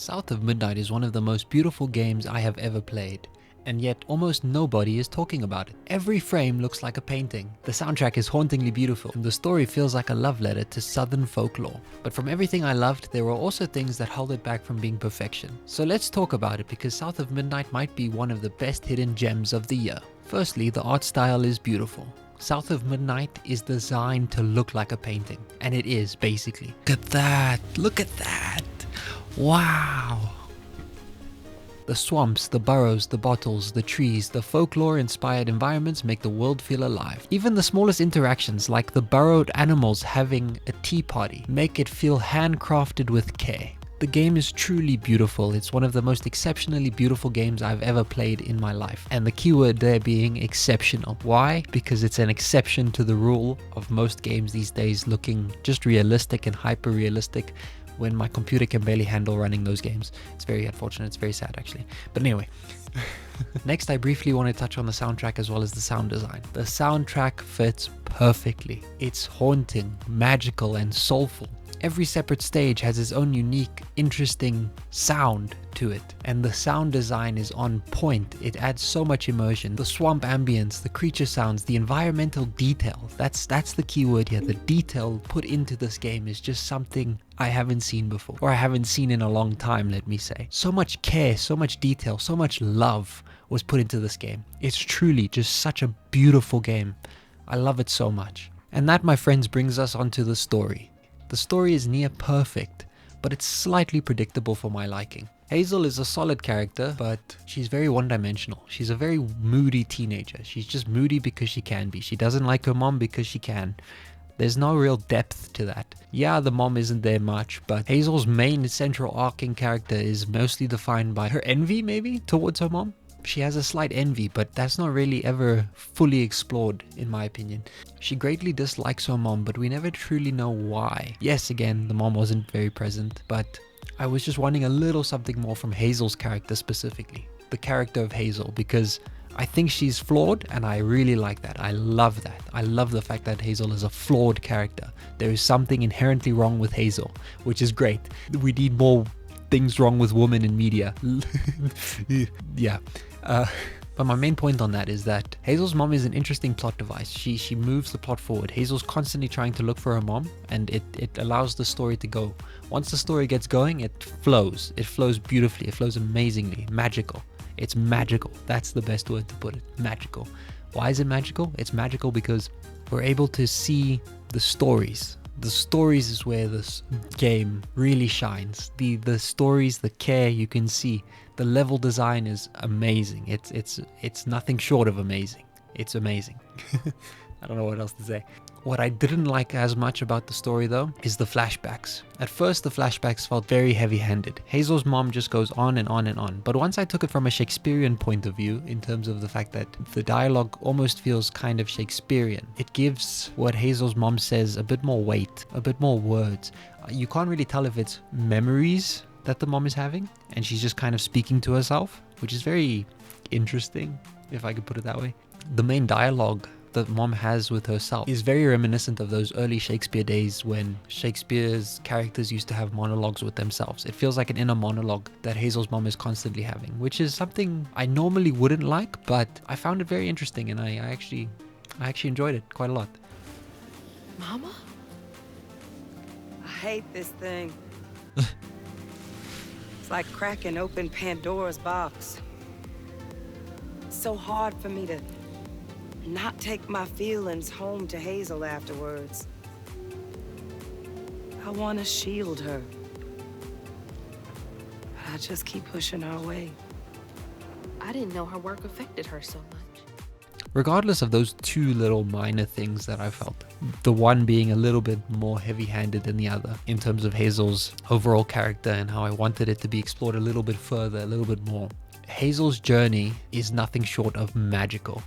South of Midnight is one of the most beautiful games I have ever played, and yet almost nobody is talking about it. Every frame looks like a painting. The soundtrack is hauntingly beautiful, and the story feels like a love letter to southern folklore. But from everything I loved, there were also things that held it back from being perfection. So let's talk about it, because South of Midnight might be one of the best hidden gems of the year. Firstly, the art style is beautiful. South of Midnight is designed to look like a painting, and it is basically. Look at that! Look at that! Wow! The swamps, the burrows, the bottles, the trees, the folklore-inspired environments make the world feel alive. Even the smallest interactions, like the burrowed animals having a tea party, make it feel handcrafted with care. The game is truly beautiful. It's one of the most exceptionally beautiful games I've ever played in my life. And the keyword there being exceptional. Why? Because it's an exception to the rule of most games these days looking just realistic and hyper-realistic, when my computer can barely handle running those games. It's very unfortunate. It's very sad, actually. But anyway. Next, I briefly want to touch on the soundtrack as well as the sound design. The soundtrack fits perfectly. It's haunting, magical, and soulful. Every separate stage has its own unique, interesting sound to it, and the sound design is on point. It adds so much immersion. The swamp ambience, the creature sounds, the environmental detail, that's the key word here. The detail put into this game is just something I haven't seen before, or I haven't seen in a long time, let me say. So much care, so much detail, so much love was put into this game. It's truly just such a beautiful game. I love it so much. And that, my friends, brings us onto the story. The story is near perfect, but it's slightly predictable for my liking. Hazel is a solid character, but she's very one-dimensional. She's a very moody teenager. She's just moody because she can be. She doesn't like her mom because she can. There's no real depth to that. Yeah, the mom isn't there much, but Hazel's main central arcing character is mostly defined by her envy, maybe, towards her mom. She has a slight envy, but that's not really ever fully explored, in my opinion. She greatly dislikes her mom, but we never truly know why. Yes, again, the mom wasn't very present, but I was just wanting a little something more from Hazel's character specifically. The character of Hazel, because I think she's flawed, and I really like that. I love that. I love the fact that Hazel is a flawed character. There is something inherently wrong with Hazel, which is great. We need more things wrong with women in media. Yeah. But my main point on that is that Hazel's mom is an interesting plot device. She moves the plot forward. Hazel's constantly trying to look for her mom, and it allows the story to go. Once the story gets going, it flows. It flows beautifully. It flows amazingly. Magical. It's magical. That's the best word to put it. Magical. Why is it magical? It's magical because we're able to see the stories. The stories is where this game really shines. The stories, the care you can see. The level design is amazing. It's nothing short of amazing. It's amazing. I don't know what else to say. What I didn't like as much about the story though is the flashbacks. At first the flashbacks felt very heavy-handed. Hazel's mom just goes on and on and on. But once I took it from a Shakespearean point of view, in terms of the fact that the dialogue almost feels kind of Shakespearean. It gives what Hazel's mom says a bit more weight, a bit more words. You can't really tell if it's memories that the mom is having and she's just kind of speaking to herself, which is very interesting, if I could put it that way. The main dialogue that mom has with herself is very reminiscent of those early Shakespeare days when Shakespeare's characters used to have monologues with themselves. It feels like an inner monologue that Hazel's mom is constantly having, which is something I normally wouldn't like, but I found it very interesting, and I actually enjoyed it quite a lot. Mama? I hate this thing. It's like cracking open Pandora's box. It's so hard for me to not take my feelings home to Hazel afterwards. I want to shield her. But I just keep pushing her away. I didn't know her work affected her so much. Regardless of those two little minor things that I felt, the one being a little bit more heavy-handed than the other in terms of Hazel's overall character and how I wanted it to be explored a little bit further, a little bit more. Hazel's journey is nothing short of magical.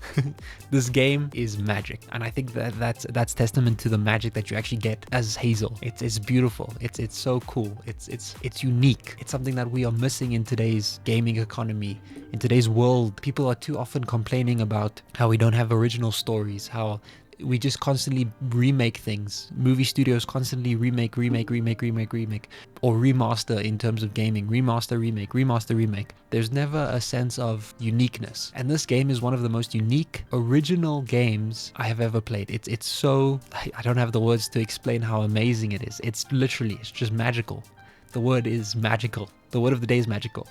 This game is magic, and I think that's testament to the magic that you actually get as Hazel. It's beautiful. It's so cool. It's unique. It's something that we are missing in today's gaming economy. In today's world, people are too often complaining about how we don't have original stories, how we just constantly remake things. Movie studios constantly remake, or remaster in terms of gaming. Remaster, remake. There's never a sense of uniqueness. And this game is one of the most unique, original games I have ever played. It's so, I don't have the words to explain how amazing it is. It's just magical. The word is magical. The word of the day is magical.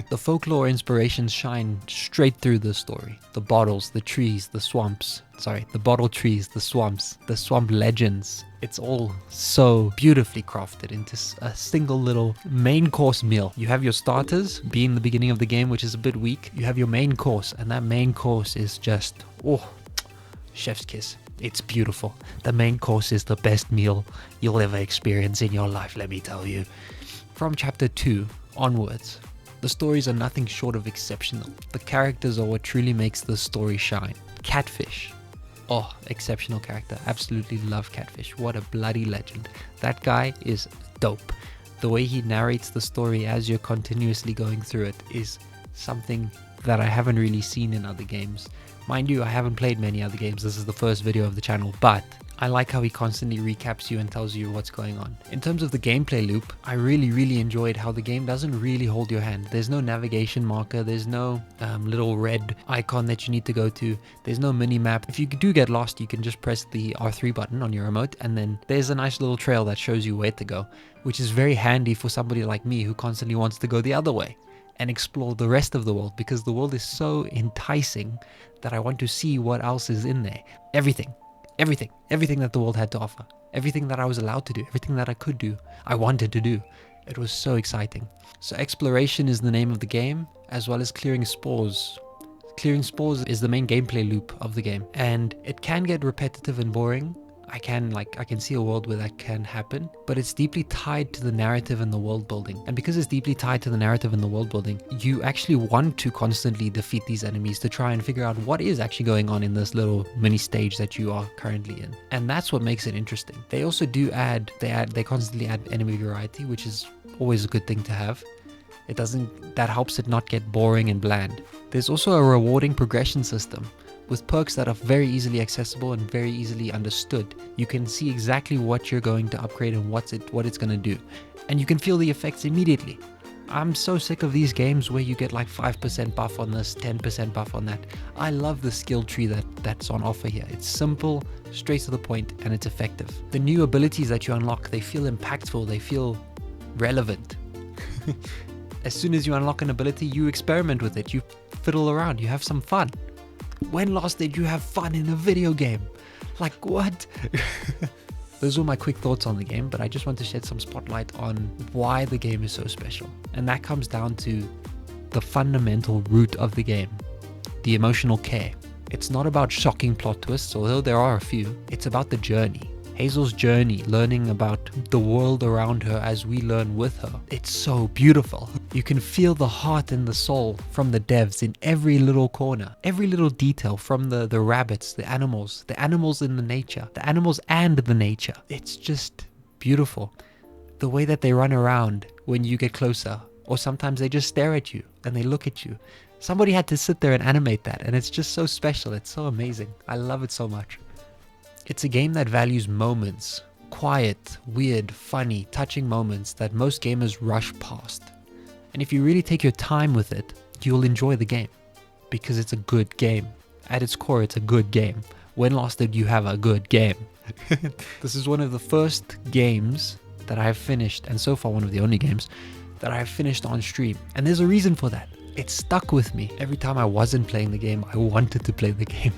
The folklore inspirations shine straight through the story. The bottles, the trees, the swamps. The bottle trees, the swamps, the swamp legends. It's all so beautifully crafted into a single little main course meal. You have your starters, being the beginning of the game, which is a bit weak. You have your main course, and that main course is just, chef's kiss. It's beautiful. The main course is the best meal you'll ever experience in your life, let me tell you. From chapter 2 onwards, the stories are nothing short of exceptional. The characters are what truly makes the story shine. Catfish. Exceptional character. Absolutely love Catfish. What a bloody legend. That guy is dope. The way he narrates the story as you're continuously going through it is something that I haven't really seen in other games. Mind you, I haven't played many other games. This is the first video of the channel, but I like how he constantly recaps you and tells you what's going on. In terms of the gameplay loop, I really enjoyed how the game doesn't really hold your hand. There's no navigation marker, there's no little red icon that you need to go to, there's no mini map. If you do get lost, you can just press the R3 button on your remote, and then there's a nice little trail that shows you where to go, which is very handy for somebody like me who constantly wants to go the other way and explore the rest of the world, because the world is so enticing that I want to see what else is in there. Everything that the world had to offer, everything that I was allowed to do, everything that I could do, I wanted to do. It was so exciting. So exploration is the name of the game, as well as clearing spores. Clearing spores is the main gameplay loop of the game, and it can get repetitive and boring. I can see a world where that can happen, but it's deeply tied to the narrative and the world building. And because it's deeply tied to the narrative and the world building, you actually want to constantly defeat these enemies to try and figure out what is actually going on in this little mini stage that you are currently in. And that's what makes it interesting. They also do they constantly add enemy variety, which is always a good thing to have. That helps it not get boring and bland. There's also a rewarding progression system, with perks that are very easily accessible and very easily understood. You can see exactly what you're going to upgrade and what it's going to do, and you can feel the effects immediately. I'm so sick of these games where you get like 5% buff on this, 10% buff on that. I love the skill tree that's on offer here. It's simple, straight to the point, and it's effective. The new abilities that you unlock, they feel impactful, they feel relevant. As soon as you unlock an ability, you experiment with it, you fiddle around, you have some fun. When last did you have fun in a video game? Like, what? Those were my quick thoughts on the game, but I just want to shed some spotlight on why the game is so special. And that comes down to the fundamental root of the game, the emotional care. It's not about shocking plot twists, although there are a few. It's about the journey. Hazel's journey, learning about the world around her as we learn with her. It's so beautiful. You can feel the heart and the soul from the devs in every little corner, every little detail, from the rabbits, the animals in the nature, the animals and the nature. It's just beautiful. The way that they run around when you get closer, or sometimes they just stare at you and they look at you. Somebody had to sit there and animate that, and it's just so special. It's so amazing. I love it so much. It's a game that values moments, quiet, weird, funny, touching moments that most gamers rush past. And if you really take your time with it, you'll enjoy the game, because it's a good game. At its core, it's a good game. When last did you have a good game? This is one of the first games that I have finished, and so far one of the only games that I have finished on stream. And there's a reason for that. It stuck with me. Every time I wasn't playing the game, I wanted to play the game.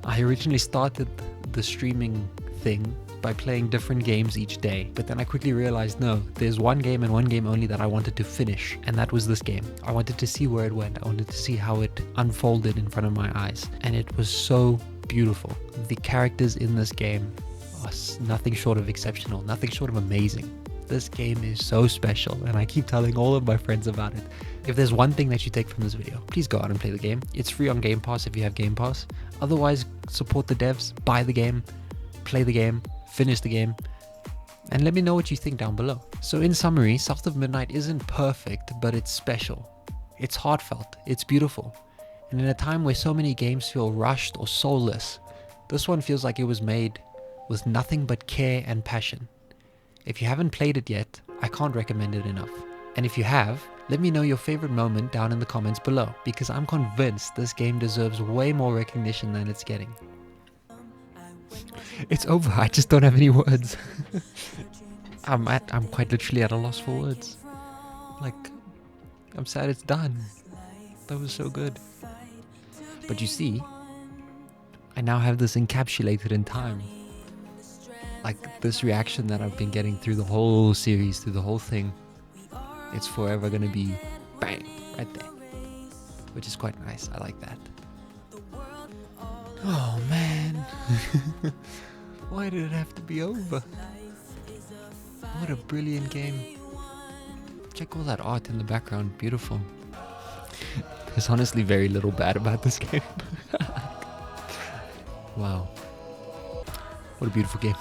I originally started the streaming thing by playing different games each day, but then I quickly realized, no, there's one game and one game only that I wanted to finish, and that was this game. I wanted to see where it went. I wanted to see how it unfolded in front of my eyes, and it was so beautiful. The characters in this game are nothing short of exceptional, nothing short of amazing. This game is so special, and I keep telling all of my friends about it. If there's one thing that you take from this video, please go out and play the game. It's free on Game Pass if you have Game Pass. Otherwise, support the devs, buy the game, play the game, finish the game, and let me know what you think down below. So in summary, South of Midnight isn't perfect, but it's special. It's heartfelt, it's beautiful. And in a time where so many games feel rushed or soulless, This one feels like it was made with nothing but care and passion. If you haven't played it yet, I can't recommend it enough. And if you have, let me know your favorite moment down in the comments below, because I'm convinced this game deserves way more recognition than it's getting. It's over, I just don't have any words. I'm quite literally at a loss for words. Like, I'm sad it's done. That was so good. But you see, I now have this encapsulated in time. Like, this reaction that I've been getting through the whole series, through the whole thing, it's forever gonna be bang, right there. Which is quite nice, I like that. Oh man. Why did it have to be over? What a brilliant game. Check all that art in the background, beautiful. There's honestly very little bad about this game. Wow. What a beautiful game.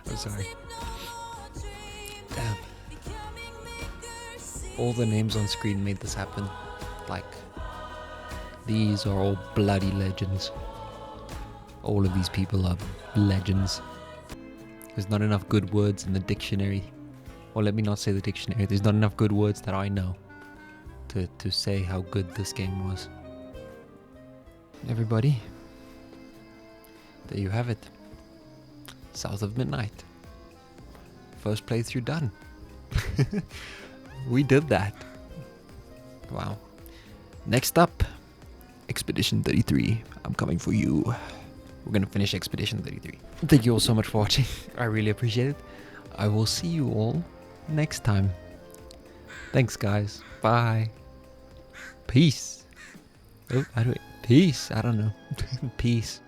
I'm sorry. Damn. All the names on screen made this happen. Like, these are all bloody legends. All of these people are legends. There's not enough good words in the dictionary. Or let me not say the dictionary. There's not enough good words that I know to say how good this game was. Everybody, there you have it. South of Midnight. First playthrough done. We did that. Wow. Next up, Expedition 33. I'm coming for you. We're gonna finish Expedition 33. Thank you all so much for watching. I really appreciate it. I will see you all next time. Thanks, guys. Bye. Peace. Oh, peace. I don't know. Peace.